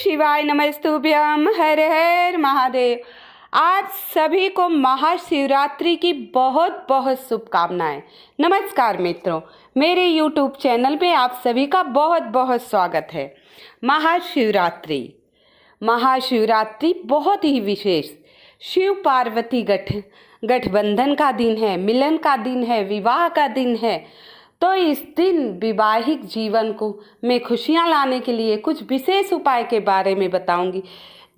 शिवाय नमस्तुभ्यम। हर हर महादेव। आज सभी को महाशिवरात्रि की बहुत बहुत शुभकामनाएं। नमस्कार मित्रों, मेरे YouTube चैनल पे आप सभी का बहुत बहुत स्वागत है। महाशिवरात्रि बहुत ही विशेष शिव पार्वती गठबंधन का दिन है, मिलन का दिन है, विवाह का दिन है। तो इस दिन वैवाहिक जीवन को मैं खुशियां लाने के लिए कुछ विशेष उपाय के बारे में बताऊंगी।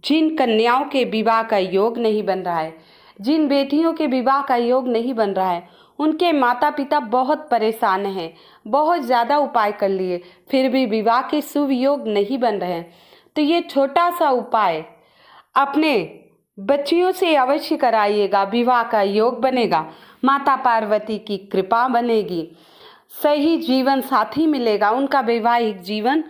जिन कन्याओं के विवाह का योग नहीं बन रहा है, जिन बेटियों के विवाह का योग नहीं बन रहा है, उनके माता पिता बहुत परेशान हैं, बहुत ज़्यादा उपाय कर लिए फिर भी विवाह के शुभ योग नहीं बन रहे हैं। तो ये छोटा सा उपाय अपने बच्चियों से अवश्य कराइएगा। विवाह का योग बनेगा, माता पार्वती की कृपा बनेगी, सही जीवन साथी मिलेगा, उनका वैवाहिक जीवन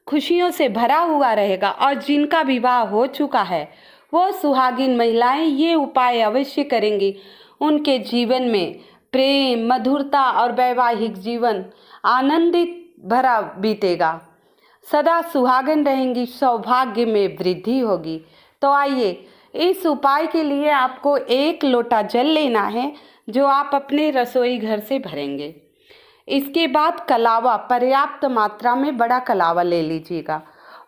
खुशियों से भरा हुआ रहेगा। और जिनका विवाह हो चुका है वो सुहागिन महिलाएं ये उपाय अवश्य करेंगी। उनके जीवन में प्रेम, मधुरता और वैवाहिक जीवन आनंदित भरा बीतेगा, सदा सुहागन रहेंगी, सौभाग्य में वृद्धि होगी। तो आइए, इस उपाय के लिए आपको 1 लोटा जल लेना है जो आप अपने रसोई घर से भरेंगे। इसके बाद कलावा, पर्याप्त मात्रा में बड़ा कलावा ले लीजिएगा।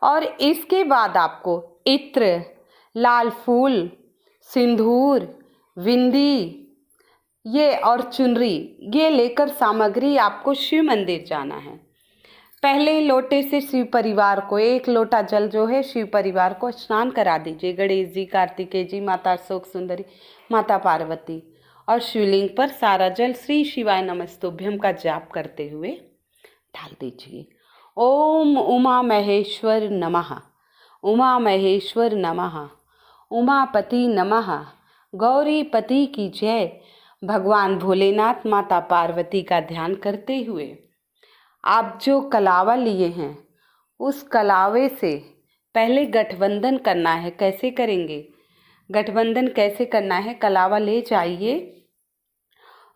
और इसके बाद आपको इत्र, लाल फूल, सिंदूर, बिंदी ये और चुनरी ये लेकर सामग्री आपको शिव मंदिर जाना है। पहले लोटे से शिव परिवार को 1 लोटा जल जो है शिव परिवार को स्नान करा दीजिए। गणेश जी, कार्तिकेय जी, माता अशोक सुंदरी, माता पार्वती और शिवलिंग पर सारा जल श्री शिवाय नमस्तुभ्यम का जाप करते हुए डाल दीजिए। ओम उमा महेश्वर नमः, उमा महेश्वर नमः, उमापति नमः, गौरीपति की जय। भगवान भोलेनाथ, माता पार्वती का ध्यान करते हुए आप जो कलावा लिए हैं उस कलावे से पहले गठबंधन करना है। कैसे करेंगे गठबंधन, कैसे करना है? कलावा ले जाइए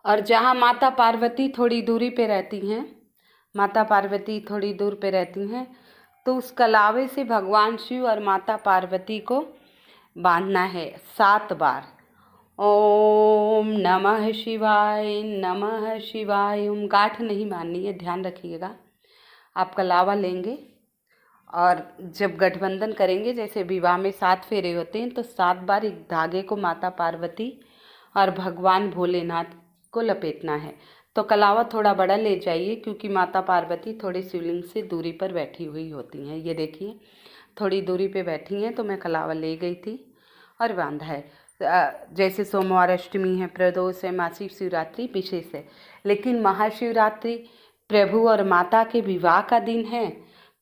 और जहाँ माता पार्वती थोड़ी दूरी पे रहती हैं, माता पार्वती थोड़ी दूर पे रहती हैं, तो उस कलावे से भगवान शिव और माता पार्वती को बांधना है 7 बार। ओम नमः शिवाय, नमः शिवाय। गांठ नहीं बांधनी है, ध्यान रखिएगा। आप कलावा लेंगे और जब गठबंधन करेंगे, जैसे विवाह में 7 फेरे होते हैं, तो 7 बार एक धागे को माता पार्वती और भगवान भोलेनाथ को लपेटना है। तो कलावा थोड़ा बड़ा ले जाइए क्योंकि माता पार्वती थोड़ी शिवलिंग से दूरी पर बैठी हुई होती हैं। ये देखिए थोड़ी दूरी पे बैठी हैं, तो मैं कलावा ले गई थी और बांधा है। जैसे सोमवार, अष्टमी है, प्रदोष है, मासिक शिवरात्रि विशेष है, लेकिन महाशिवरात्रि प्रभु और माता के विवाह का दिन है,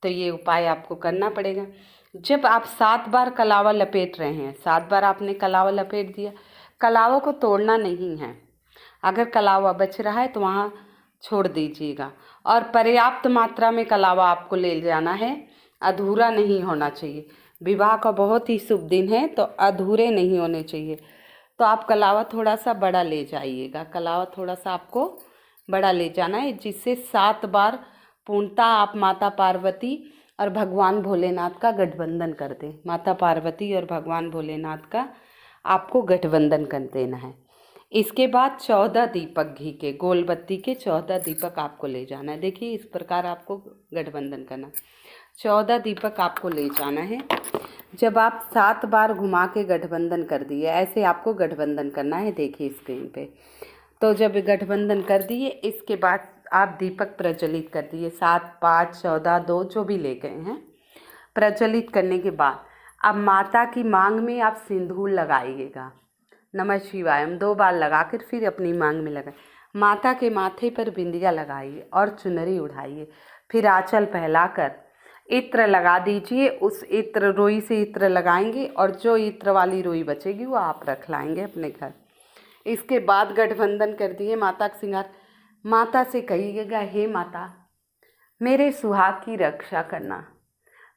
तो ये उपाय आपको करना पड़ेगा। जब आप 7 बार कलावा लपेट रहे हैं, 7 बार आपने कलावा लपेट दिया, कलावा को तोड़ना नहीं है। अगर कलावा बच रहा है तो वहाँ छोड़ दीजिएगा। और पर्याप्त मात्रा में कलावा आपको ले जाना है, अधूरा नहीं होना चाहिए। विवाह का बहुत ही शुभ दिन है, तो अधूरे नहीं होने चाहिए। तो आप कलावा थोड़ा सा बड़ा ले जाइएगा। कलावा थोड़ा सा आपको बड़ा ले जाना है, जिससे 7 बार पूर्णतः आप माता पार्वती और भगवान भोलेनाथ का गठबंधन कर दें। माता पार्वती और भगवान भोलेनाथ का आपको गठबंधन कर देना है। इसके बाद 14 दीपक, घी के गोल बत्ती के 14 दीपक आपको ले जाना है। देखिए इस प्रकार आपको गठबंधन करना, 14 दीपक आपको ले जाना है। जब आप 7 बार घुमा के गठबंधन कर दिए, ऐसे आपको गठबंधन करना है। देखिए स्क्रीन पे। तो जब गठबंधन कर दिए, इसके बाद आप दीपक प्रज्वलित कर दिए। 7, 5, 14, 2 जो भी ले गए हैं, प्रज्वलित करने के बाद अब माता की मांग में आप सिंदूर लगाइएगा। नमः शिवाय 2 बार लगाकर फिर अपनी मांग में लगाए। माता के माथे पर बिंदिया लगाइए और चुनरी उठाइए। फिर आंचल फैलाकर इत्र लगा दीजिए। उस इत्र, रुई से इत्र लगाएंगे और जो इत्र वाली रुई बचेगी वो आप रख लाएंगे अपने घर। इसके बाद गठबंधन कर दिए, माता का श्रृंगार। माता से कहिएगा, हे माता मेरे सुहाग की रक्षा करना,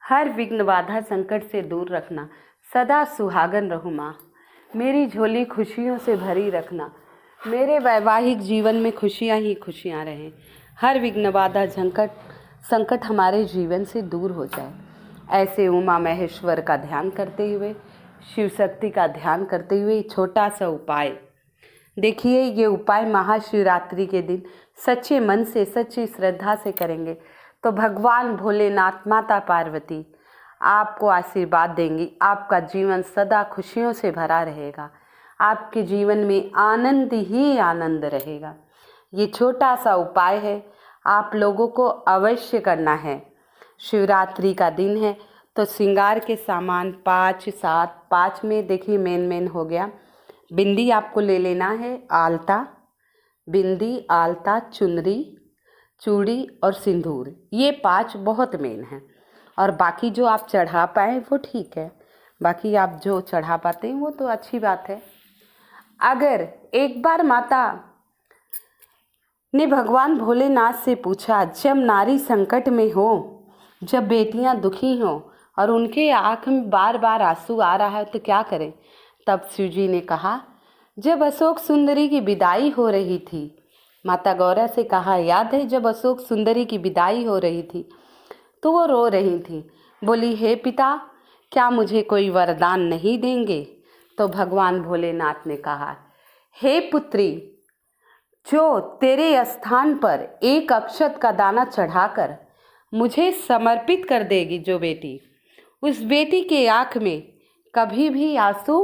हर विघ्न बाधा संकट से दूर रखना, सदा सुहागन रहूँ माँ। मेरी झोली खुशियों से भरी रखना, मेरे वैवाहिक जीवन में खुशियाँ ही खुशियाँ रहें। हर विघ्न बाधा संकट हमारे जीवन से दूर हो जाए ऐसे उमा महेश्वर का ध्यान करते हुए, शिव शक्ति का ध्यान करते हुए छोटा सा उपाय देखिए। ये उपाय महाशिवरात्रि के दिन सच्चे मन से, सच्ची श्रद्धा से करेंगे तो भगवान भोलेनाथ, माता पार्वती आपको आशीर्वाद देंगी। आपका जीवन सदा खुशियों से भरा रहेगा। आपके जीवन में आनंद ही आनंद रहेगा। ये छोटा सा उपाय है, आप लोगों को अवश्य करना है। शिवरात्रि का दिन है तो श्रृंगार के सामान 5, 7, 5 में देखिए मेन हो गया। बिंदी आपको ले लेना है, आलता, बिंदी, आलता, चुनरी, चूड़ी और सिंदूर, ये 5 बहुत मेन हैं। और बाकी जो आप चढ़ा पाएँ वो ठीक है, बाकी आप जो चढ़ा पाते हैं वो तो अच्छी बात है। अगर एक बार माता ने भगवान भोलेनाथ से पूछा, जब नारी संकट में हो, जब बेटियां दुखी हों और उनके आँख में बार बार आंसू आ रहा है तो क्या करें? तब शिव जी ने कहा, जब अशोक सुंदरी की विदाई हो रही थी, माता गौरा से कहा, याद है जब अशोक सुंदरी की विदाई हो रही थी तो वो रो रही थी, बोली, हे पिता, क्या मुझे कोई वरदान नहीं देंगे? तो भगवान भोलेनाथ ने कहा, हे पुत्री, जो तेरे स्थान पर एक अक्षत का दाना चढ़ाकर मुझे समर्पित कर देगी जो बेटी, उस बेटी के आँख में कभी भी आंसू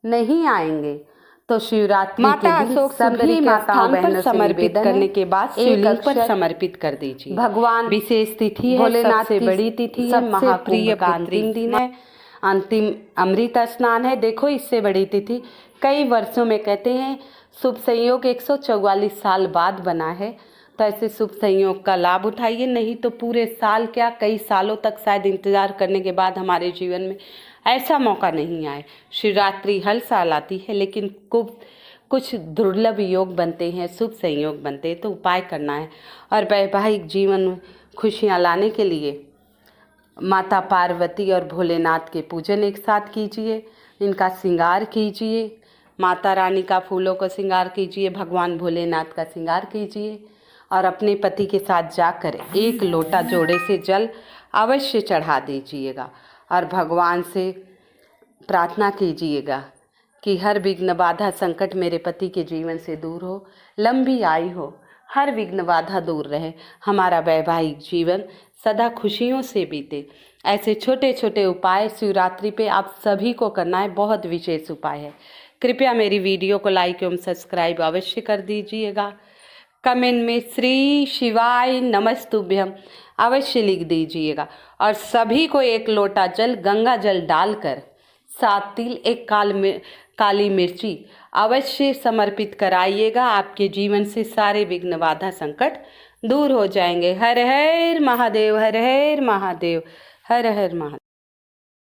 नहीं आएंगे। तो शिवरात्रि माता अशोक सुंदरी के स्थान पर समर्पित करने के बाद शिवलिंग पर समर्पित कर दीजिए। भगवान विशेष तिथि है, भोलेनाथ से बड़ी तिथि है, महाप्रिय का अंतिम दिन है, अंतिम अमृत स्नान है। देखो इससे बड़ी तिथि कई वर्षों में कहते हैं शुभ संयोग 144 साल बाद बना है, तो ऐसे शुभ संयोग का लाभ उठाइए। नहीं तो पूरे साल क्या, कई सालों तक शायद इंतज़ार करने के बाद हमारे जीवन में ऐसा मौका नहीं आए। शिवरात्रि हर साल आती है, लेकिन कुछ दुर्लभ योग बनते हैं, शुभ संयोग बनते हैं, तो उपाय करना है। और वैवाहिक जीवन में खुशियाँ लाने के लिए माता पार्वती और भोलेनाथ के पूजन एक साथ कीजिए, इनका श्रृंगार कीजिए, माता रानी का फूलों का श्रृंगार कीजिए, भगवान भोलेनाथ का श्रृंगार कीजिए और अपने पति के साथ जाकर 1 लोटा जोड़े से जल अवश्य चढ़ा दीजिएगा और भगवान से प्रार्थना कीजिएगा कि हर विघ्न बाधा संकट मेरे पति के जीवन से दूर हो, लंबी आयु हो, हर विघ्न बाधा दूर रहे, हमारा वैवाहिक जीवन सदा खुशियों से बीते। ऐसे छोटे छोटे उपाय शिवरात्रि पे आप सभी को करना है, बहुत विशेष उपाय है। कृपया मेरी वीडियो को लाइक एवं सब्सक्राइब अवश्य कर दीजिएगा। कमेंट में श्री शिवाय नमस्तुभ्यम अवश्य लिख दीजिएगा और सभी को 1 लोटा जल, गंगा जल डालकर 7 तिल, 1 काली मिर्ची अवश्य समर्पित कराइएगा। आपके जीवन से सारे विघ्न बाधा संकट दूर हो जाएंगे। हर हर महादेव, हर हर महादेव, हर हर महादेव।